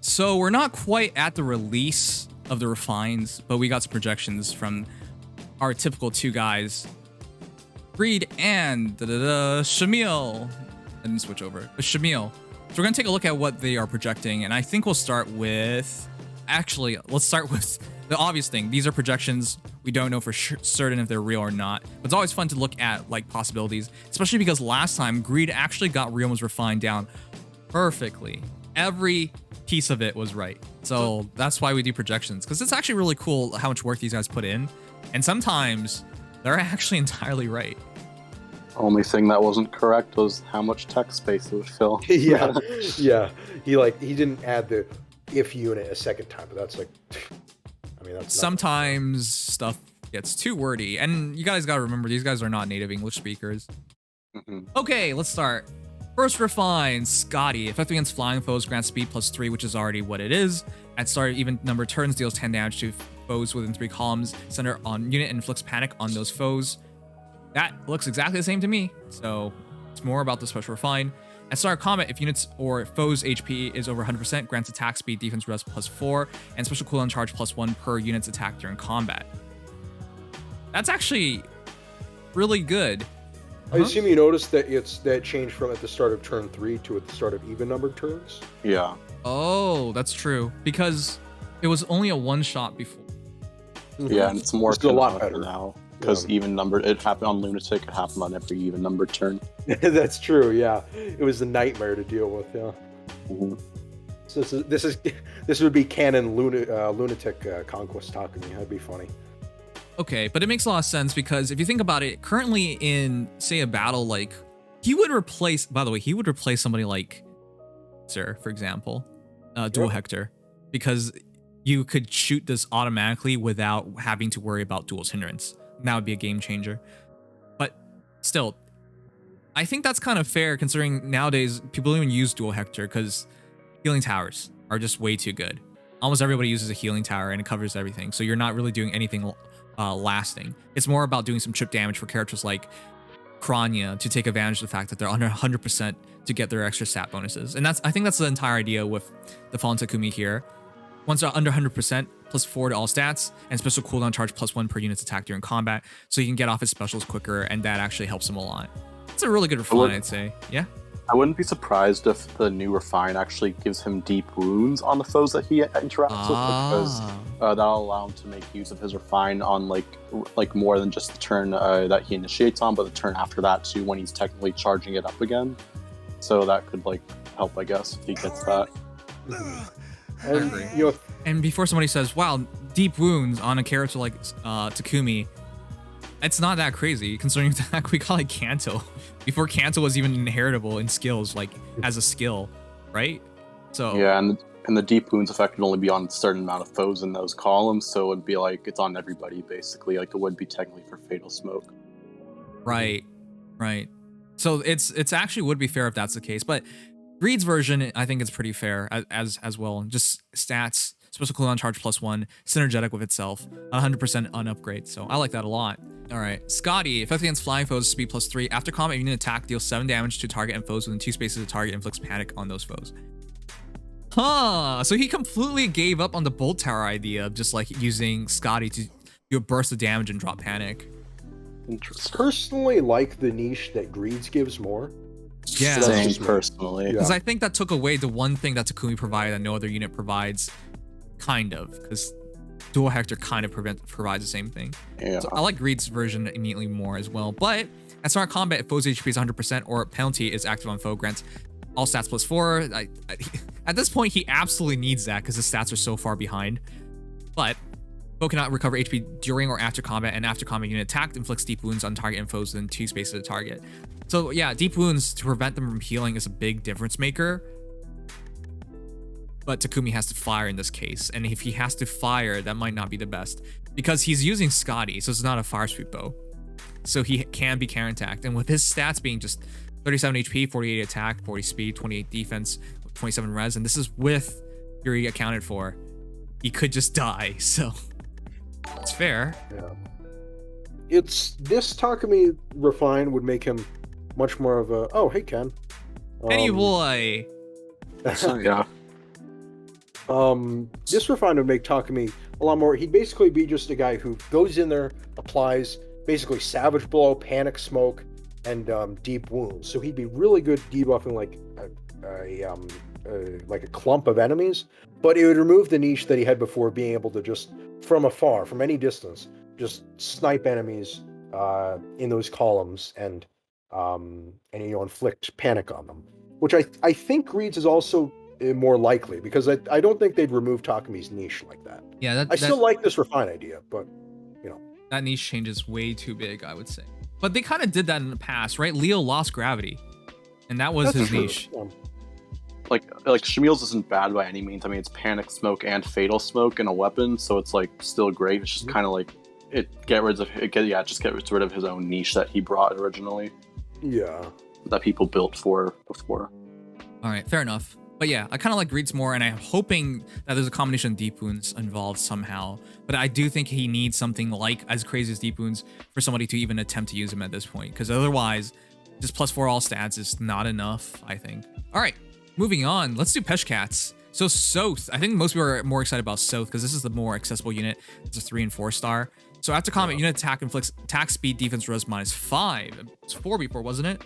So we're not quite at the release of the refines, but we got some projections from our typical two guys, Greid and Shamil. I didn't switch over. Shamil. So we're gonna take a look at what they are projecting, and I think we'll start with. Actually, let's start with the obvious thing. These are projections. We don't know for certain if they're real or not. But it's always fun to look at like possibilities, especially because last time Greid actually got Realm's Refined down perfectly. Every piece of it was right. So that's why we do projections, because it's actually really cool how much work these guys put in. And sometimes they're actually entirely right. Only thing that wasn't correct was how much text space it would fill. Yeah. He didn't add the if unit a second time, but that's like, I mean, that's sometimes stuff gets too wordy, and you guys gotta remember these guys are not native English speakers. Okay, let's start. First refine, Skadi. Effect against flying foes grants speed +3, which is already what it is. At start of even number turns, deals 10 damage to foes within 3 columns. Center on unit and inflicts panic on those foes. That looks exactly the same to me, so it's more about the special refine. At start of combat, if units or foes' HP is over 100%, grants attack speed, defense res +4, and special cooldown charge +1 per unit's attack during combat. That's actually really good. I assume you noticed that that changed from at the start of turn 3 to at the start of even numbered turns? Yeah. Oh, that's true. Because it was only a one-shot before. Yeah, and it's more a lot better now. Because even numbered, it happened on Lunatic, it happened on every even numbered turn. That's true, yeah. It was a nightmare to deal with, yeah. So this would be canon Lunatic Conquest Takumi. That'd be funny. Okay, but it makes a lot of sense because if you think about it, currently in, say, a battle, like, he would replace somebody like Sir, for example, Dual Hector, because you could shoot this automatically without having to worry about Dual's hindrance. That would be a game changer. But still, I think that's kind of fair considering nowadays people don't even use Dual Hector because healing towers are just way too good. Almost everybody uses a healing tower and it covers everything, so you're not really doing anything lasting. It's more about doing some chip damage for characters like Kranya to take advantage of the fact that they're under 100% to get their extra stat bonuses. And I think that's the entire idea with the Fallen Takumi here. Once they're under 100%, +4 to all stats, and special cooldown charge +1 per unit's attack during combat, so you can get off his specials quicker, and that actually helps him a lot. It's a really good refine, I'd say. Yeah? I wouldn't be surprised if the new refine actually gives him deep wounds on the foes that he interacts with, because that'll allow him to make use of his refine on like more than just the turn that he initiates on, but the turn after that too, when he's technically charging it up again. So that could like help, I guess, if he gets that. And before somebody says, wow, deep wounds on a character like Takumi, it's not that crazy considering that we call it Kanto. Before Kanto was even inheritable in skills, like as a skill, right? So yeah, and the deep wounds effect would only be on a certain amount of foes in those columns, so it would be like it's on everybody basically. Like it would be technically for Fatal Smoke. Right. So it's actually would be fair if that's the case, but Greid's version, I think it's pretty fair as well. Just stats, special cooldown charge +1, synergetic with itself, 100% on upgrade. So I like that a lot. All right, Skadi, effect against flying foes, speed +3. After combat, unit attack deals 7 damage to target and foes within 2 spaces of target, inflicts panic on those foes. Huh, so he completely gave up on the bolt tower idea of just like using Skadi to do a burst of damage and drop panic. Interesting. Personally, like the niche that Greid's gives more. Yeah, same personally. Because I think that took away the one thing that Takumi provided that no other unit provides, kind of, because Dual Hector kind of provides the same thing. Yeah. So I like Greid's version immediately more as well. But at start of combat, if foe's HP is 100% or penalty is active on foe, grants all stats +4. At this point, he absolutely needs that because his stats are so far behind. But foe cannot recover HP during or after combat, and after combat unit attacked inflicts deep wounds on target and foes within 2 spaces of the target. So yeah, deep wounds to prevent them from healing is a big difference maker. But Takumi has to fire in this case, and if he has to fire, that might not be the best because he's using Skadi, so it's not a fire sweep bow. So he can be counter-attacked, and with his stats being just 37 HP, 48 attack, 40 speed, 28 defense, 27 res, and this is with Fury accounted for, he could just die, so it's fair. Yeah. This Takumi refine would make him much more of a, oh, hey, Ken. Penny boy. Yeah. This refine would make Takumi a lot more. He'd basically be just a guy who goes in there, applies basically Savage Blow, Panic Smoke, and Deep Wounds. So he'd be really good debuffing like a clump of enemies. But it would remove the niche that he had before, being able to just from afar, from any distance, just snipe enemies in those columns and inflict panic on them. Which I think Greid's is also more likely, because I don't think they'd remove Takumi's niche like that. Yeah, I still like this refine idea, but that niche change is way too big, I would say. But they kind of did that in the past, right? Leo lost gravity, and that was his niche. Like Shamil0's isn't bad by any means. I mean, it's Panic Smoke and Fatal Smoke in a weapon, so it's like still great. It's just kind of like just gets rid of his own niche that he brought originally. Yeah, that people built for before. All right, fair enough. But yeah, I kind of like Greid's more, and I'm hoping that there's a combination of Deep Wounds involved somehow. But I do think he needs something like as crazy as Deep Wounds for somebody to even attempt to use him at this point, because otherwise, just +4 all stats is not enough, I think. All right, moving on. Let's do Peshkatz. So Sothe, I think most people are more excited about Sothe because this is the more accessible unit. It's a 3 and 4 star. So after combat, unit attack inflicts attack speed, defense, res -5. It's 4 before, wasn't it?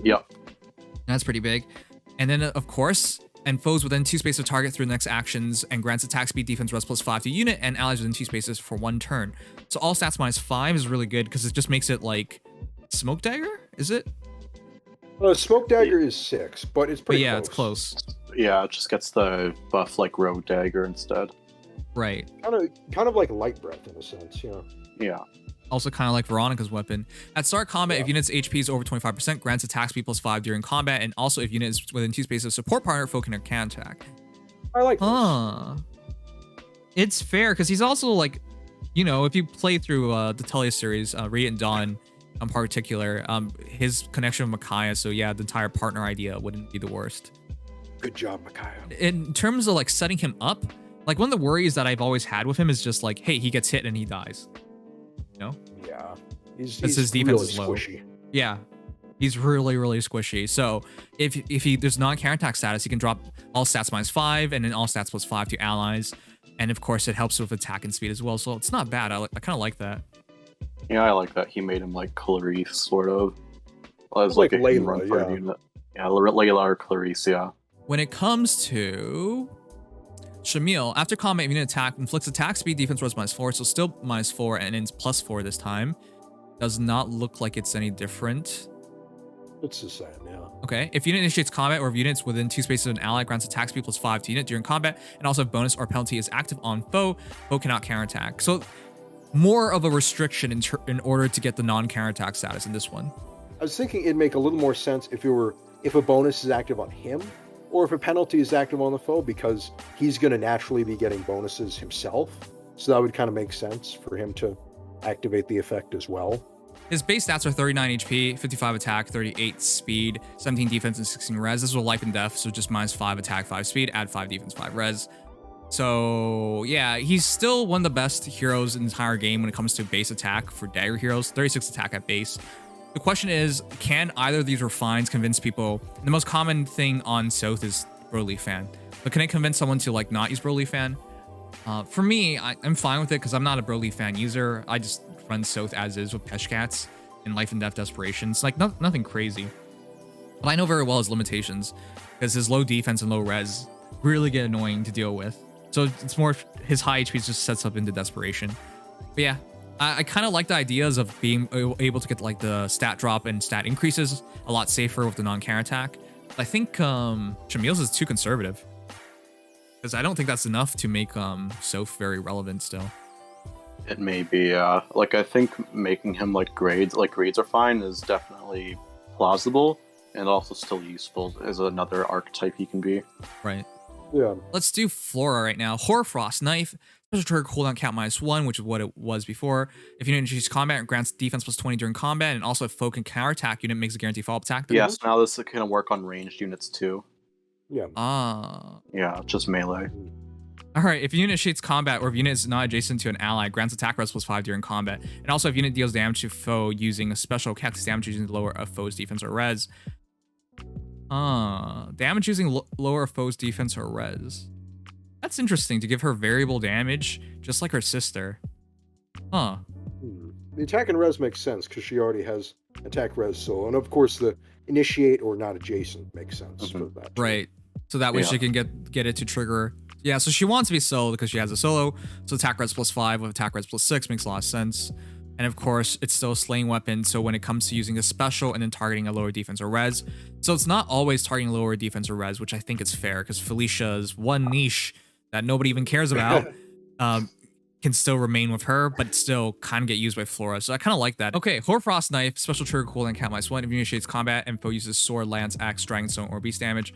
Yep. That's pretty big. And then, of course, and foes within 2 spaces of target through the next actions, and grants attack speed, defense, res +5 to unit, and allies within 2 spaces for 1 turn. So all stats -5 is really good because it just makes it like Smoke Dagger, is it? Smoke Dagger is 6, but it's pretty close. It's close. Yeah, it just gets the buff like Rogue Dagger instead. Right. Kind of like Light Breath in a sense, yeah. Yeah. Also kind of like Veronica's weapon. At start combat, if unit's HP is over 25%, grants attack speed +5 during combat, and also if unit is within 2 spaces of support partner, foe can attack. I like this. It's fair, because he's also like, if you play through the Telia series, Radiant and Dawn in particular, his connection with Micaiah, so yeah, the entire partner idea wouldn't be the worst. Good job, Micaiah. In terms of like setting him up, like one of the worries that I've always had with him is just like, hey, he gets hit and he dies. Yeah. He's his defense really is low. squishy. Yeah. He's really, really squishy. So if there's non-counterattack status, he can drop all stats -5 and then all stats +5 to allies. And of course, it helps with attack and speed as well. So it's not bad. I kind of like that. Yeah, I like that. He made him like Clarice, sort of. As like a Layla, unit. Yeah, Layla or Clarice, yeah. When it comes to Shamil, after combat, unit attack inflicts attack speed, defense res -4, so still -4 and it's +4 this time. Does not look like it's any different. It's the same, yeah. Okay, if unit initiates combat or if unit's within 2 spaces of an ally, grants attack speed +5 to unit during combat, and also if bonus or penalty is active on foe cannot counterattack. So more of a restriction in order to get the non-counterattack status in this one. I was thinking it'd make a little more sense if a bonus is active on him, or if a penalty is active on the foe, because he's going to naturally be getting bonuses himself. So that would kind of make sense for him to activate the effect as well. His base stats are 39 HP, 55 attack, 38 speed, 17 defense, and 16 res. This is a life and death, so just -5 attack, 5 speed, add 5 defense, 5 res. So yeah, he's still one of the best heroes in the entire game when it comes to base attack for dagger heroes, 36 attack at base. The question is, can either of these refines convince people? The most common thing on Sothe is Broly fan, but can it convince someone to like not use Broly fan? For me, I'm fine with it because I'm not a Broly fan user. I just run Sothe as is with Peshkatz and Life and Death Desperation. It's like nothing crazy, but I know very well his limitations because his low defense and low res really get annoying to deal with. So it's more his high HP just sets up into Desperation. But yeah, I kind of like the ideas of being able to get like the stat drop and stat increases a lot safer with the non-counterattack. I think Shamil0's is too conservative, because I don't think that's enough to make Sothe very relevant still. It may be, like I think making him like Greid's are fine is definitely plausible, and also still useful as another archetype he can be. Right. Yeah. Let's do Flora right now. Hoarfrost knife. Special trigger cooldown count -1, which is what it was before. If unit introduces combat, it grants defense +20 during combat, and also if foe can counterattack, unit makes a guaranteed follow-up attack. Yes, now this can work on ranged units too. Yeah. Yeah, just melee. All right, if unit initiates combat or if unit is not adjacent to an ally, grants attack res +5 during combat. And also if unit deals damage to foe using a special effect, damage using the lower a foe's defense or res. Damage using lower a foe's defense or res. That's interesting to give her variable damage, just like her sister. Huh. The attack and res makes sense because she already has attack res solo, and of course the initiate or not adjacent makes sense for that. Right. So that way she can get it to trigger. Yeah, so she wants to be solo because she has a solo. So attack res +5 with attack res +6 makes a lot of sense. And of course, it's still a slaying weapon. So when it comes to using a special and then targeting a lower defense or res, so it's not always targeting lower defense or res, which I think is fair because Felicia's one niche that nobody even cares about can still remain with her, but still kind of get used by Flora. So I kind of like that. Okay, Hoarfrost knife, special trigger cooldown count -1. If you initiates combat and foe uses sword, lance, axe, dragon stone, or beast damage.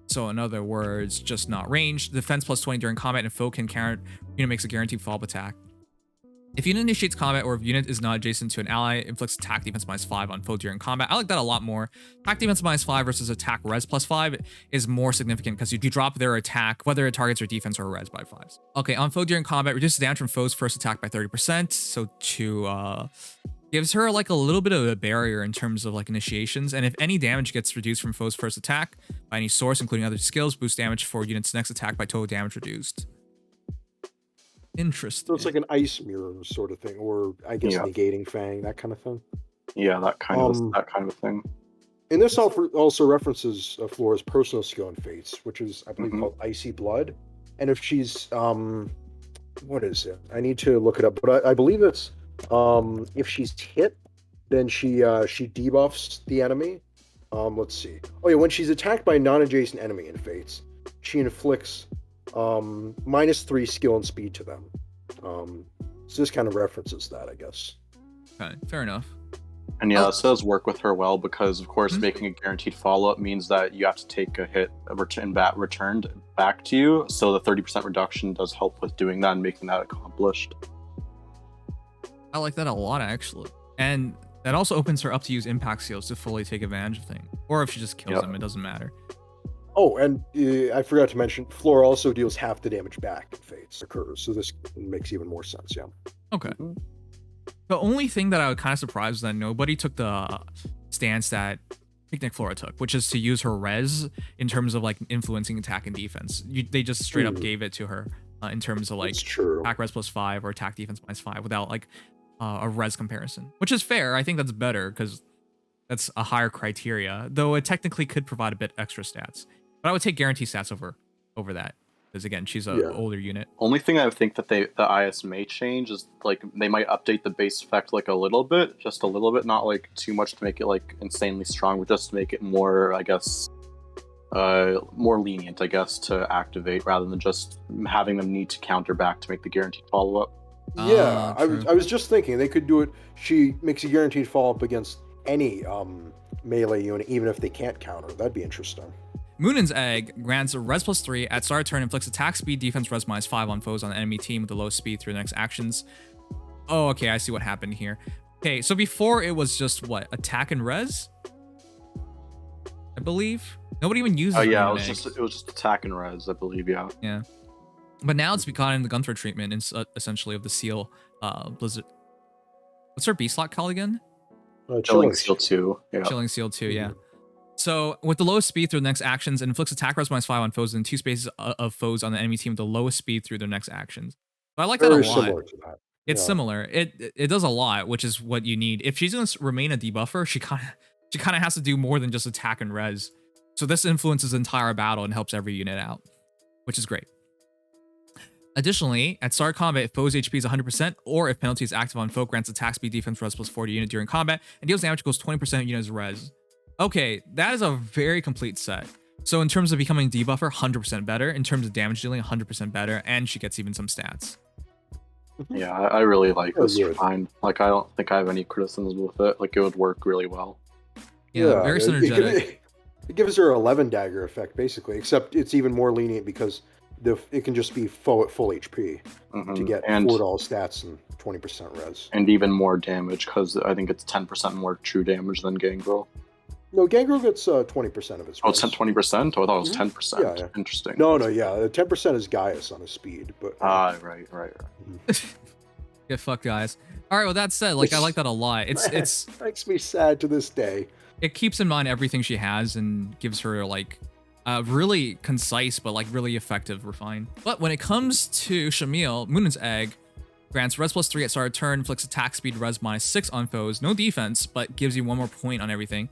So in other words, just not ranged. Defense +20 during combat, and foe can counter. Unit makes a guaranteed follow-up attack. If unit initiates combat or if unit is not adjacent to an ally, inflicts attack defense -5 on foe during combat. I like that a lot more. Attack defense -5 versus attack res +5 is more significant because you drop their attack, whether it targets or defense or res by 5s. Okay, on foe during combat, reduces damage from foe's first attack by 30%. So gives her like a little bit of a barrier in terms of like initiations. And if any damage gets reduced from foe's first attack by any source, including other skills, boost damage for unit's next attack by total damage reduced. Interesting. So it's like an ice mirror sort of thing, or I guess negating Fang, that kind of thing. Yeah, that kind of thing. And this also references Flora's personal skill in Fates, which is I believe called Icy Blood. And if she's what is it? I need to look it up, but I believe it's if she's hit, then she debuffs the enemy. Let's see. Oh yeah, when she's attacked by a non-adjacent enemy in Fates, she inflicts -3 skill and speed to them. So this kind of references that, I guess. Okay, fair enough. And yeah, this does work with her well because, of course, making a guaranteed follow-up means that you have to take a hit returned back to you. So the 30% reduction does help with doing that and making that accomplished. I like that a lot, actually. And that also opens her up to use impact seals to fully take advantage of things. Or if she just kills them, it doesn't matter. Oh, and I forgot to mention, Flora also deals half the damage back if Fates occurs. So this makes even more sense, yeah. Okay. The only thing that I was kind of surprised was that nobody took the stance that Picnic Flora took, which is to use her res in terms of like influencing attack and defense. They just straight up gave it to her in terms of like attack res +5 or attack defense -5 without like a res comparison, which is fair. I think that's better because that's a higher criteria, though it technically could provide a bit extra stats. But I would take guarantee stats over that. Because again, she's an older unit. Only thing I think that the IS may change is like they might update the base effect like a little bit, just a little bit, not like too much to make it like insanely strong, but just to make it more, I guess, more lenient, I guess, to activate rather than just having them need to counter back to make the guaranteed follow up. Yeah, I was just thinking they could do it. She makes a guaranteed follow up against any melee unit, even if they can't counter. That'd be interesting. Munin's Egg grants a res +3 at start of turn, inflicts attack speed defense res -5 on foes on the enemy team with the lowest speed through the next actions. Oh, okay, I see what happened here. Okay, so before it was just what, attack and res, I believe. Nobody even uses. Oh yeah, it was just attack and res, I believe. Yeah. Yeah, but now it's gotten the Gunther treatment, essentially of the seal blizzard. What's her B slot called again? Chilling Seal 2. Yeah. Chilling Seal 2. Yeah. So with the lowest speed through the next actions, and inflicts attack res -5 on foes in 2 spaces of foes on the enemy team with the lowest speed through their next actions. So I like that a lot. Similar to that. It's similar. It does a lot, which is what you need. If she's going to remain a debuffer, she kind of has to do more than just attack and res. So this influences the entire battle and helps every unit out, which is great. Additionally, at start combat, if foe's HP is 100%, or if penalty is active on foe, grants attack speed defense res +40 unit during combat, and deals damage equals 20% of unit's res. Okay, that is a very complete set. So in terms of becoming debuffer, 100% better. In terms of damage dealing, 100% better. And she gets even some stats. Yeah, I really like this refine. Like, I don't think I have any criticisms with it. Like, it would work really well. Yeah, very synergetic. It gives her 11 dagger effect, basically, except it's even more lenient because it can just be foe at full HP to get $4 stats and 20% res. And even more damage, because I think it's 10% more true damage than Gangrel. No, Gangrel gets 20% of its res. Oh, it's 20%? Oh, I thought it was 10%. Yeah. Interesting. No, yeah. 10% is Gaius on his speed. But right. Get fucked, guys. All right, well, that said, like, I like that a lot. It's makes me sad to this day. It keeps in mind everything she has and gives her, like, Really concise, but like really effective refine. But when it comes to Shamil, Muninn's egg grants res +3 at start of turn, inflicts attack speed res -6 on foes, no defense, but gives you 1 more point on everything.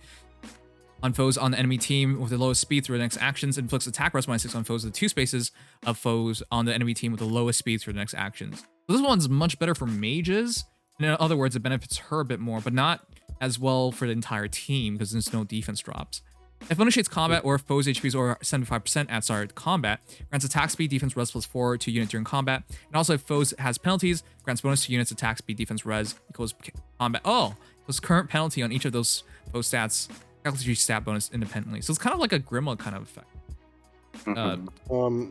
On foes on the enemy team with the lowest speed through the next actions, inflicts attack res -6 on foes with the 2 spaces of foes on the enemy team with the lowest speed through the next actions. So this one's much better for mages. In other words, it benefits her a bit more, but not as well for the entire team because there's no defense drops. If initiates combat or if foes HP is over 75% at start of combat, grants attack speed, defense res +4 to unit during combat. And also if foes has penalties, grants bonus to units attack speed, defense res equals combat. Oh, this current penalty on each of those foes stats calculates each stat bonus independently. So it's kind of like a Grima kind of effect.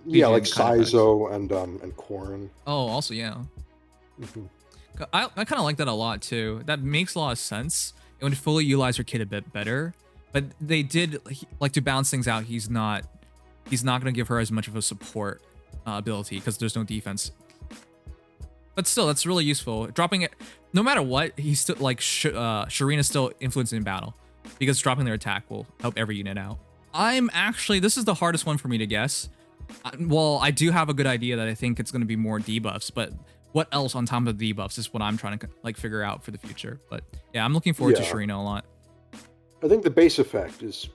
Yeah, like Saizo and Corrin. Oh, also yeah. I kind of like that a lot too. That makes a lot of sense. It would fully utilize her kit a bit better. But they did like to balance things out. He's not going to give her as much of a support ability because there's no defense. But still, that's really useful. Dropping it, no matter what, he's still like Sharena's still influencing in battle because dropping their attack will help every unit out. This is the hardest one for me to guess. Well, I do have a good idea that I think it's going to be more debuffs, but what else on top of the debuffs is what I'm trying to like figure out for the future. But yeah, I'm looking forward to Sharena a lot. I think the base effect is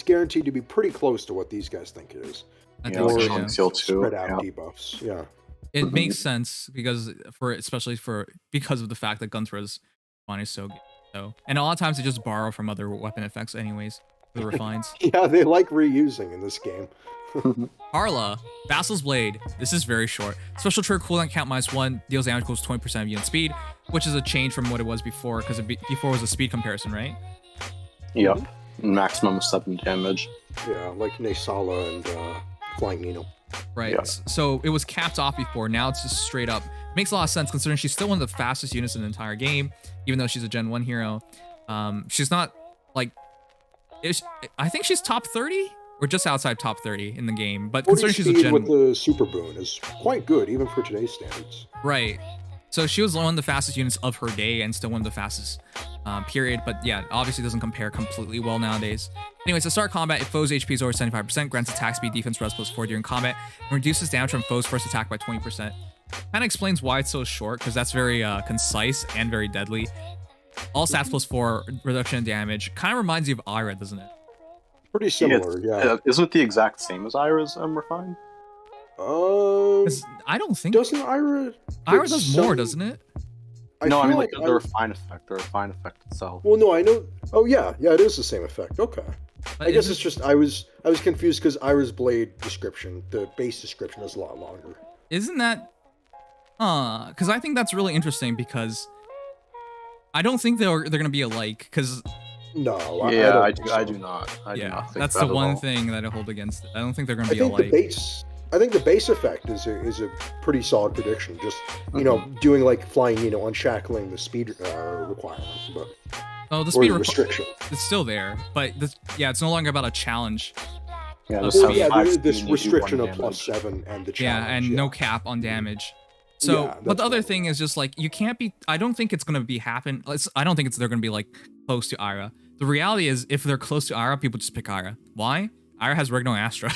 guaranteed to be pretty close to what these guys think it is. I think like so, too. Spread out debuffs. Yeah. It makes sense because because of the fact that Gunther's fine is so good. So, and a lot of times they just borrow from other weapon effects anyways. The refines. Yeah, they like reusing in this game. Karla, Vassal's Blade. This is very short. Special trigger cooldown count -1, deals damage equals 20% of unit speed, which is a change from what it was before, because before was a speed comparison, right? Yep. Maximum of 7 damage. Yeah, like Nesala and Flying Nino. Right. Yeah. So it was capped off before. Now it's just straight up. Makes a lot of sense considering she's still one of the fastest units in the entire game, even though she's a Gen 1 hero. She's not like... I think she's top 30? Or just outside top 30 in the game, but considering she's a Gen with the super boon is quite good even for today's standards. Right. So she was one of the fastest units of her day and still one of the fastest period, but yeah, obviously doesn't compare completely well nowadays. Anyways, to start combat, if foes HP is over 75%, grants attack speed, defense res +4 during combat, and reduces damage from foes first attack by 20%. Kind of explains why it's so short, because that's very concise and very deadly. All stats +4 reduction in damage. Kind of reminds you of Ira, doesn't it? Pretty similar, yeah. Isn't it the exact same as Ira's refine? I don't think... Doesn't Ira does more, doesn't it? No, I mean like the refine effect itself. Well, no, I know. Oh yeah, it is the same effect. Okay. But I guess it's just I was confused because Ira's blade description, the base description, is a lot longer. Isn't that? Because I think that's really interesting because I don't think they're gonna be alike because. No, I do not. I do not think that's that the one all. thing that I hold against it. I don't think they're going to be alike. I think the base effect is a pretty solid prediction. Just doing like Flying Nino, unshackling the speed requirement, but the speed restriction. It's still there, but it's no longer about a challenge. Yeah, this restriction of +7 and the challenge. Yeah, and no cap on damage. So, but the other thing is just like you can't be. I don't think it's gonna be happen. I don't think they're gonna be like close to Ira. The reality is, if they're close to Ira, people just pick Ira. Why? Ira has Regno Astra.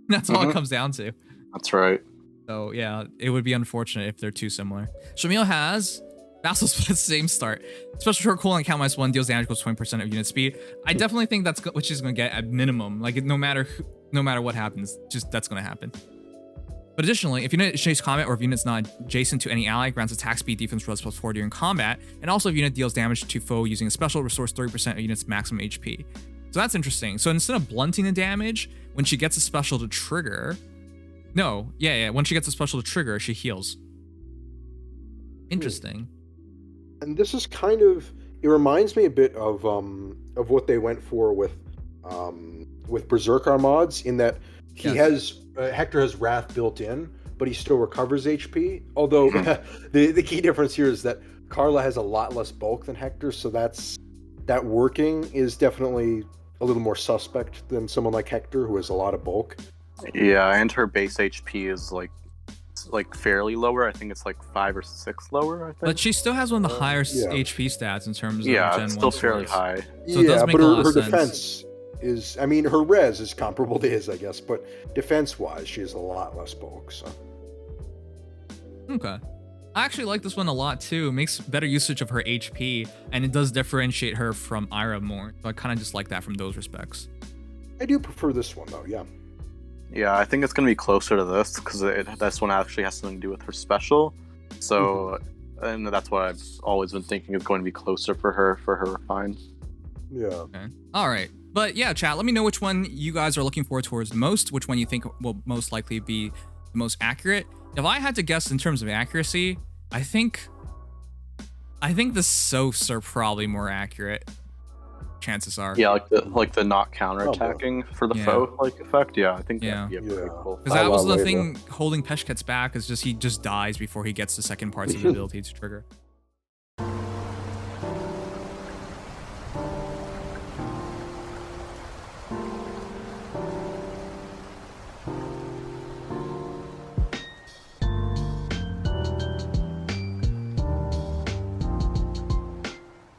That's all it comes down to. That's right. So yeah, it would be unfortunate if they're too similar. Shamil has Vassal's same start. Special short cooldown count -1, deals damage equals 20% of unit speed. I definitely think that's what she's gonna get at minimum. Like no matter what happens, that's gonna happen. But additionally, if unit initiates combat or if unit's not adjacent to any ally, grants attack speed, defense res +4 during combat, and also if unit deals damage to foe using a special, restores 30% of unit's maximum HP. So that's interesting. So instead of blunting the damage, when she gets a special to trigger, when she gets a special to trigger, she heals. Interesting. And this is kind of, it reminds me a bit of what they went for with Berserker mods, in that he has Hector has Wrath built in, but he still recovers HP. Although the key difference here is that Carla has a lot less bulk than Hector, so that working is definitely a little more suspect than someone like Hector, who has a lot of bulk. Yeah, and her base HP is like fairly lower. I think it's like 5 or 6 lower, I think. But she still has one of the higher HP stats in terms of Gen 1. Yeah, it's still fairly high. So it does make but a lot her of sense. defense is, I mean, her res is comparable to his, I guess, but defense-wise, she has a lot less bulk, so. Okay. I actually like this one a lot too. It makes better usage of her HP, and it does differentiate her from Ira more. So I kind of just like that from those respects. I do prefer this one, though, yeah. Yeah, I think it's going to be closer to this, because this one actually has something to do with her special. So, and that's what I've always been thinking is going to be closer for her refine. Yeah. Okay. All right. But yeah, chat, let me know which one you guys are looking forward towards the most, which one you think will most likely be the most accurate. If I had to guess in terms of accuracy, I think the Sophs are probably more accurate. Chances are. Yeah, like the not counterattacking for the foe like effect. Yeah, I think that'd be pretty cool. Because that was the thing holding Peshkatz back, is just he just dies before he gets the second parts of the ability to trigger.